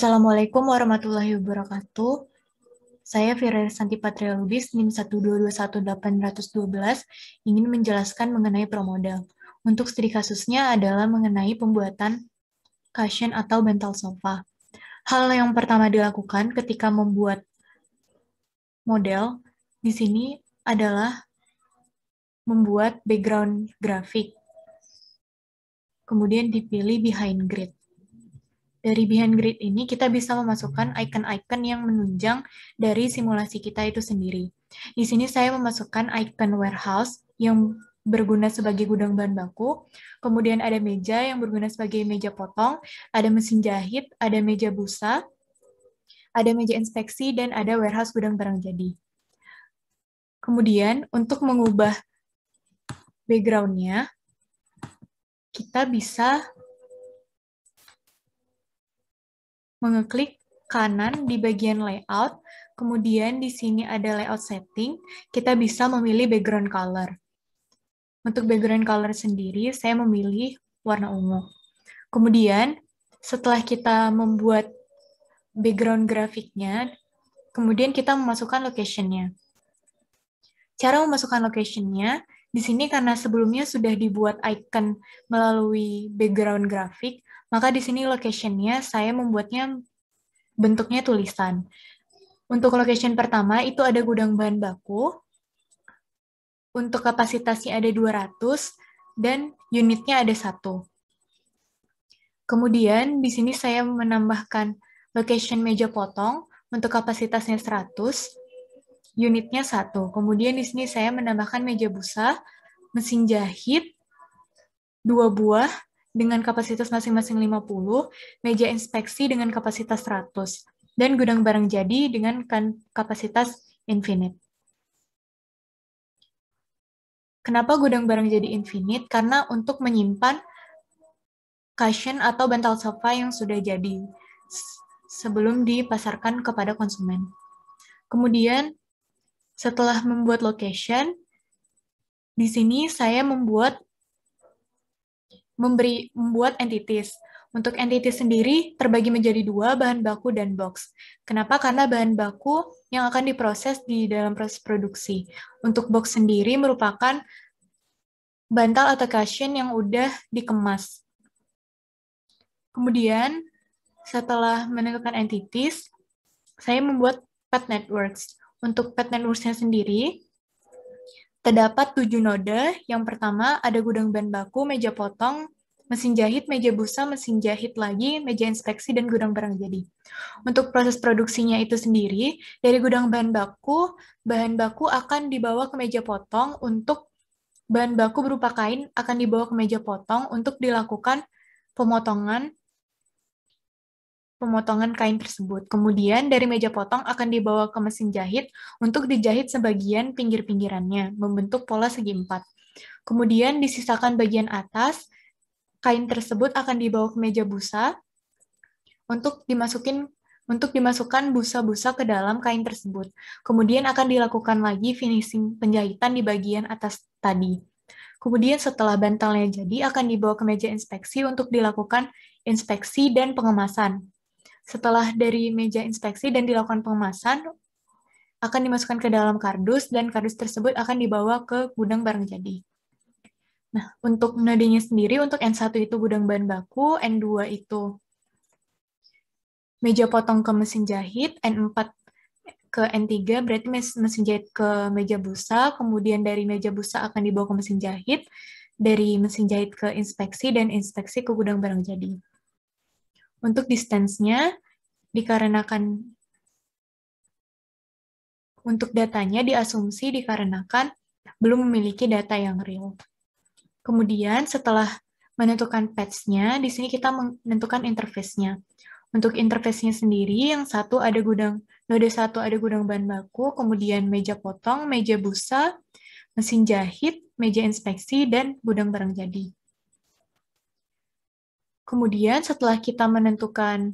Assalamualaikum warahmatullahi wabarakatuh. Saya Fira Santi Patria Lubis, NIM 1221812, ingin menjelaskan mengenai promodal. Untuk studi kasusnya adalah mengenai pembuatan cushion atau bantal sofa. Hal yang pertama dilakukan ketika membuat model di sini adalah membuat background grafik. Kemudian dipilih behind grid. Dari behind grid ini kita bisa memasukkan icon-icon yang menunjang dari simulasi kita itu sendiri. Di sini saya memasukkan icon warehouse yang berguna sebagai gudang bahan baku, kemudian ada meja yang berguna sebagai meja potong, ada mesin jahit, ada meja busa, ada meja inspeksi, dan ada warehouse gudang barang jadi. Kemudian untuk mengubah background-nya, kita bisa mengeklik kanan di bagian layout, kemudian di sini ada layout setting, kita bisa memilih background color. Untuk background color sendiri, saya memilih warna ungu. Kemudian, setelah kita membuat background grafiknya, kemudian kita memasukkan location-nya. Cara memasukkan location-nya, di sini karena sebelumnya sudah dibuat icon melalui background grafik, maka di sini location-nya saya membuatnya bentuknya tulisan. Untuk location pertama itu ada gudang bahan baku. Untuk kapasitasnya ada 200 dan unitnya ada 1. Kemudian di sini saya menambahkan location meja potong untuk kapasitasnya 100, unitnya 1. Kemudian di sini saya menambahkan meja busa, mesin jahit 2 buah dengan kapasitas masing-masing 50, meja inspeksi dengan kapasitas 100, dan gudang barang jadi dengan kapasitas infinite. Kenapa gudang barang jadi infinite? Karena untuk menyimpan cushion atau bantal sofa yang sudah jadi sebelum dipasarkan kepada konsumen. Kemudian setelah membuat location, di sini saya membuat entities. Untuk entities sendiri terbagi menjadi 2, bahan baku dan box. Kenapa? Karena bahan baku yang akan diproses di dalam proses produksi. Untuk box sendiri merupakan bantal atau cushion yang udah dikemas. Kemudian, setelah menentukan entities, saya membuat pet networks. Untuk pet networks-nya sendiri, terdapat 7 node. Yang pertama ada gudang bahan baku, meja potong, mesin jahit, meja busa, mesin jahit lagi, meja inspeksi, dan gudang barang jadi. Untuk proses produksinya itu sendiri, dari gudang bahan baku akan dibawa ke meja potong untuk bahan baku berupa kain akan dibawa ke meja potong untuk dilakukan pemotongan kain tersebut. Kemudian dari meja potong akan dibawa ke mesin jahit untuk dijahit sebagian pinggir-pinggirannya, membentuk pola segi 4. Kemudian disisakan bagian atas, kain tersebut akan dibawa ke meja busa untuk dimasukkan busa-busa ke dalam kain tersebut. Kemudian akan dilakukan lagi finishing penjahitan di bagian atas tadi. Kemudian setelah bantalnya jadi akan dibawa ke meja inspeksi untuk dilakukan inspeksi dan pengemasan. Setelah dari meja inspeksi dan dilakukan pengemasan, akan dimasukkan ke dalam kardus, dan kardus tersebut akan dibawa ke gudang barang jadi. Nah, untuk nodenya sendiri, untuk N1 itu gudang bahan baku, N2 itu meja potong ke mesin jahit, N4 ke N3 berarti mesin jahit ke meja busa, kemudian dari meja busa akan dibawa ke mesin jahit, dari mesin jahit ke inspeksi, dan inspeksi ke gudang barang jadi. Untuk distance-nya, dikarenakan untuk datanya diasumsi dikarenakan belum memiliki data yang real. Kemudian setelah menentukan patch-nya, di sini kita menentukan interface-nya. Untuk interface-nya sendiri, yang satu ada node 1 ada gudang bahan baku, kemudian meja potong, meja busa, mesin jahit, meja inspeksi, dan gudang barang jadi. Kemudian setelah kita menentukan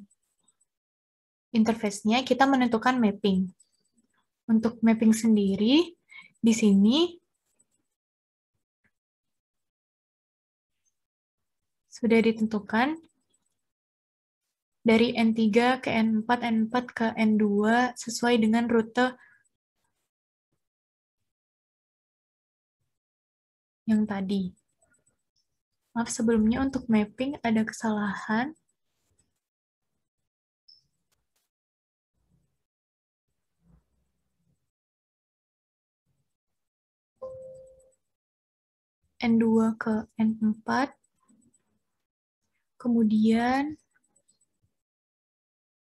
interface-nya, kita menentukan mapping. Untuk mapping sendiri, di sini sudah ditentukan dari N3 ke N4, N4 ke N2 sesuai dengan rute yang tadi. Maaf, sebelumnya untuk mapping ada kesalahan. N2 ke N4, kemudian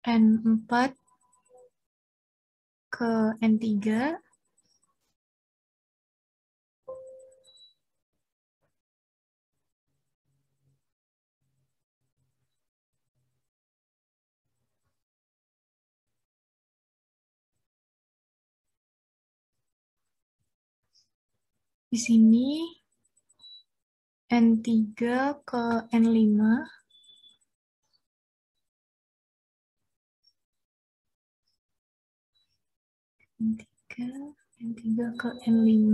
N4 ke N3, di sini N3 ke N5, N3, N3 ke N5,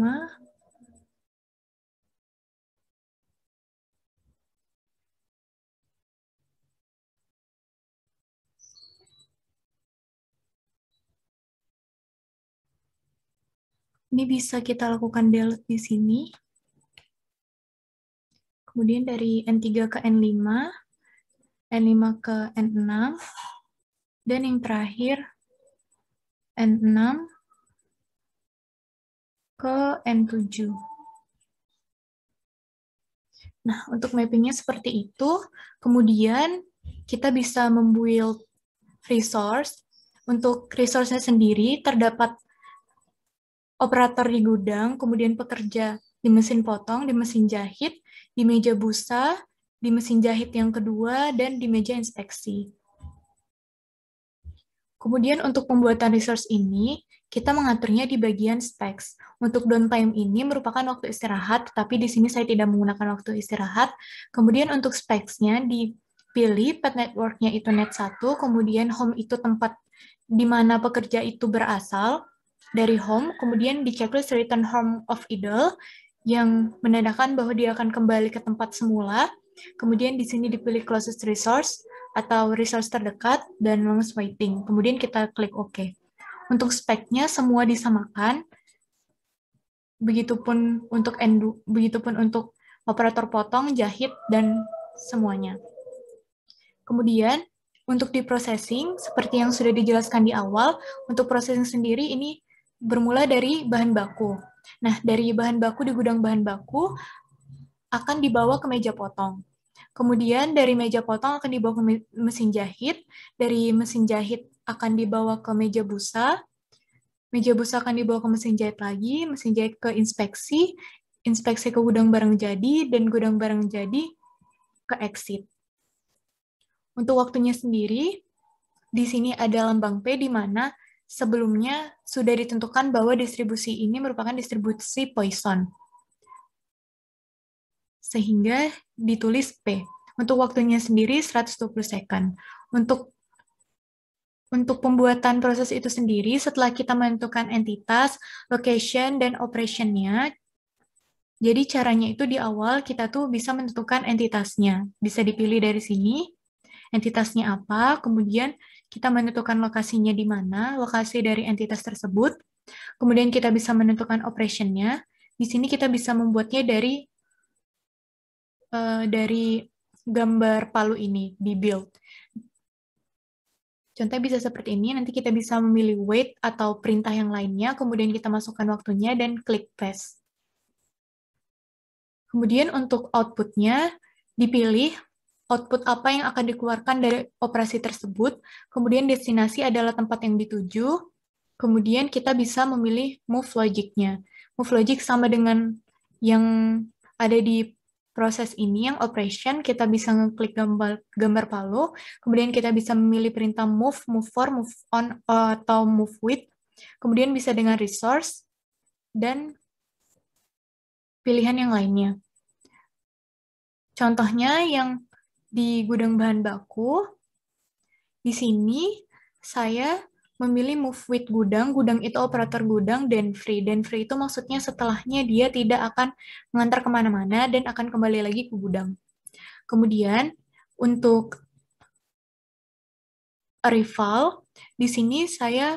ini bisa kita lakukan delete di sini. Kemudian dari N3 ke N5, N5 ke N6, dan yang terakhir N6 ke N7. Nah, untuk mappingnya seperti itu. Kemudian kita bisa membuild resource. Untuk resource-nya sendiri terdapat operator di gudang, kemudian pekerja di mesin potong, di mesin jahit, di meja busa, di mesin jahit yang kedua, dan di meja inspeksi. Kemudian untuk pembuatan resource ini, kita mengaturnya di bagian specs. Untuk downtime ini merupakan waktu istirahat, tapi di sini saya tidak menggunakan waktu istirahat. Kemudian untuk specs-nya dipilih path network-nya itu net 1, kemudian home itu tempat di mana pekerja itu berasal dari home, kemudian di checklist return home of idle, yang menandakan bahwa dia akan kembali ke tempat semula. Kemudian di sini dipilih closest resource, atau resource terdekat, dan longest waiting. Kemudian kita klik OK. Untuk speknya semua disamakan, begitupun untuk begitupun untuk operator potong, jahit, dan semuanya. Kemudian, untuk di processing, seperti yang sudah dijelaskan di awal, untuk processing sendiri ini bermula dari bahan baku. Nah, dari bahan baku di gudang bahan baku akan dibawa ke meja potong. Kemudian dari meja potong akan dibawa ke mesin jahit, dari mesin jahit akan dibawa ke meja busa akan dibawa ke mesin jahit ke inspeksi, inspeksi ke gudang barang jadi, dan gudang barang jadi ke exit. Untuk waktunya sendiri, di sini ada lambang P di mana sebelumnya sudah ditentukan bahwa distribusi ini merupakan distribusi Poisson. Sehingga ditulis P. Untuk waktunya sendiri 120 second. Untuk pembuatan proses itu sendiri, setelah kita menentukan entitas, location, dan operation-nya, jadi caranya itu di awal kita tuh bisa menentukan entitasnya. Bisa dipilih dari sini, entitasnya apa, kemudian kita menentukan lokasinya di mana, lokasi dari entitas tersebut, kemudian kita bisa menentukan operation-nya. Di sini kita bisa membuatnya dari gambar palu ini, di build. Contohnya bisa seperti ini, nanti kita bisa memilih wait atau perintah yang lainnya, kemudian kita masukkan waktunya dan klik paste. Kemudian untuk output-nya, dipilih output apa yang akan dikeluarkan dari operasi tersebut, kemudian destinasi adalah tempat yang dituju, kemudian kita bisa memilih move logic-nya. Move logic sama dengan yang ada di proses ini, yang operation, kita bisa ngeklik gambar palu, kemudian kita bisa memilih perintah move, move for, move on, atau move with, kemudian bisa dengan resource, dan pilihan yang lainnya. Contohnya yang di gudang bahan baku, di sini saya memilih move with gudang, gudang itu operator gudang, dan free itu maksudnya setelahnya dia tidak akan mengantar kemana-mana dan akan kembali lagi ke gudang. Kemudian untuk arrival, di sini saya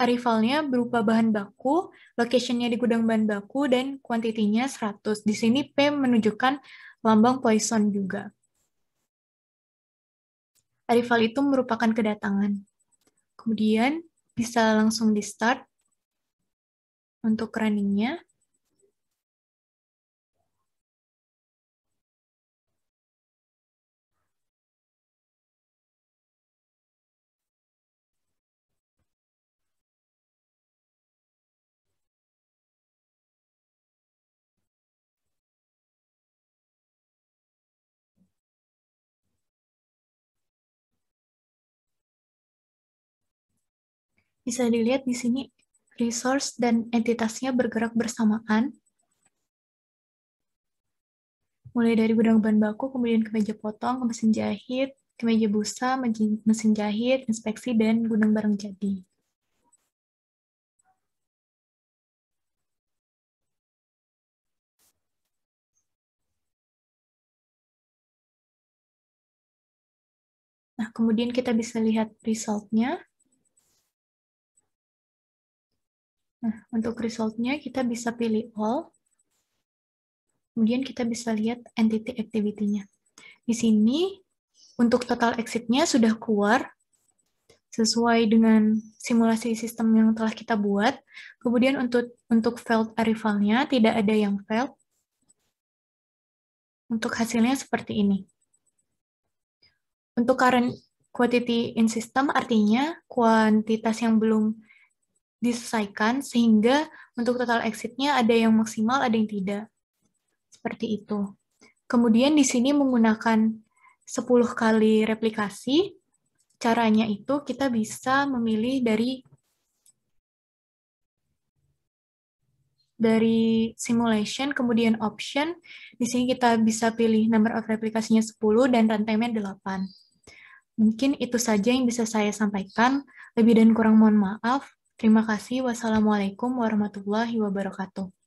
arrivalnya berupa bahan baku, location-nya di gudang bahan baku, dan kuantitinya 100. Di sini P menunjukkan lambang Poisson juga. Arrival itu merupakan kedatangan. Kemudian bisa langsung di-start untuk running-nya. Bisa dilihat di sini resource dan entitasnya bergerak bersamaan. Mulai dari gudang bahan baku, kemudian ke meja potong, ke mesin jahit, ke meja busa, mesin jahit, inspeksi, dan gudang barang jadi. Nah, kemudian kita bisa lihat result-nya. Nah, untuk result-nya kita bisa pilih all. Kemudian kita bisa lihat entity activity-nya. Di sini, untuk total exit-nya sudah keluar sesuai dengan simulasi sistem yang telah kita buat. Kemudian untuk failed arrival-nya tidak ada yang failed. Untuk hasilnya seperti ini. Untuk current quantity in system artinya kuantitas yang belum diselesaikan sehingga untuk total exit-nya ada yang maksimal, ada yang tidak. Seperti itu. Kemudian di sini menggunakan 10 kali replikasi. Caranya itu kita bisa memilih dari simulation, kemudian option. Di sini kita bisa pilih number of replikasinya 10 dan runtime-nya 8. Mungkin itu saja yang bisa saya sampaikan. Lebih dan kurang mohon maaf. Terima kasih. Wassalamualaikum warahmatullahi wabarakatuh.